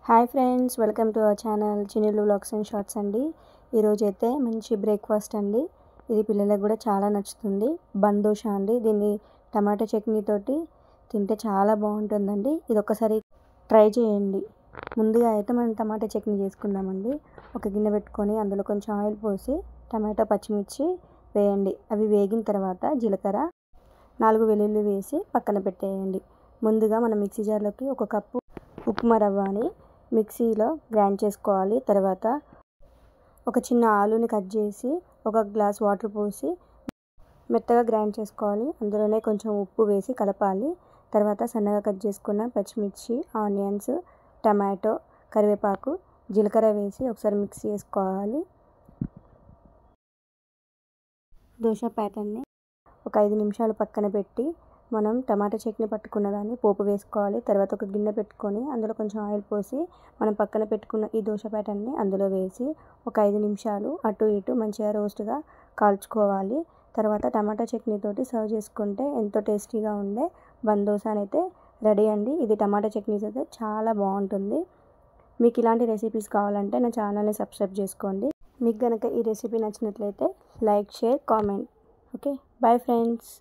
Hi friends, welcome to our channel Chinnilu vlogs and shorts అండి. ఈరోజు అయితే మంచి బ్రేక్ఫాస్ట్ అండి. ఇది పిల్లలకు కూడా చాలా నచ్చుతుంది. బన్ దోశ అండి. దీన్ని టమాటా చట్నీతోటి తింటే చాలా బాగుంటుందండి. ఇది ఒకసారి ట్రై చేయండి. ముందుగా అయితే మనం టమాటా చట్నీ చేసుకుందామండి. ఒక గిన్నె పెట్టుకొని అందులో కొంచెం ఆయిల్ పోసి టమాటా పచ్చిమిర్చి వేయండి. అవి వేగిన తర్వాత జీలకర్ర 4 వెల్లుల్లి వేసి పక్కన పెట్టేయండి. ముందుగా మనం మిక్సీ జార్లోకి 1 కప్పు ఉప్మా రవ్వ అని మిక్సీలో గ్రైండ్ చేసుకోవాలి. తర్వాత ఒక చిన్న ఆలుని కట్ చేసి 1 గ్లాస్ వాటర్ పోసి మెత్తగా గ్రైండ్ చేసుకోవాలి. అందులోనే కొంచెం ఉప్పు వేసి కలపాలి. తర్వాత సన్నగా కట్ చేసుకున్న పచ్చిమిర్చి, ఆనియన్స్, టమాటో, కరివేపాకు, జీలకర్ర వేసి ఒకసారి మిక్స్ చేసుకోవాలి. దోశ ప్యాటర్న్ని ఒక 5 నిమిషాలు పక్కన పెట్టి మనం టమాటా చట్నీ పట్టుకున్న దాన్ని పోపు వేసుకోవాలి. తర్వాత ఒక గిన్నె పెట్టుకొని అందులో కొంచెం ఆయిల్ పోసి మనం పక్కన పెట్టుకున్న ఈ దోశ ప్యాటర్న్ని అందులో వేసి ఒక 5 నిమిషాలు అటు ఇటు మంచిగా రోస్ట్గా కాల్చుకోవాలి. తర్వాత టమాటా చట్నీతోటి సర్వ్ చేసుకుంటే ఎంతో టేస్టీగా ఉండే బన్ దోశ అయితే రెడీ అండి. ఇది టమాటా చట్నీస్ అయితే చాలా బాగుంటుంది. మీకు ఇలాంటి రెసిపీస్ కావాలంటే నా ఛానల్ని సబ్స్క్రైబ్ చేసుకోండి. మీకు కనుక ఈ రెసిపీ నచ్చినట్లయితే like, share, comment. Okay, bye friends.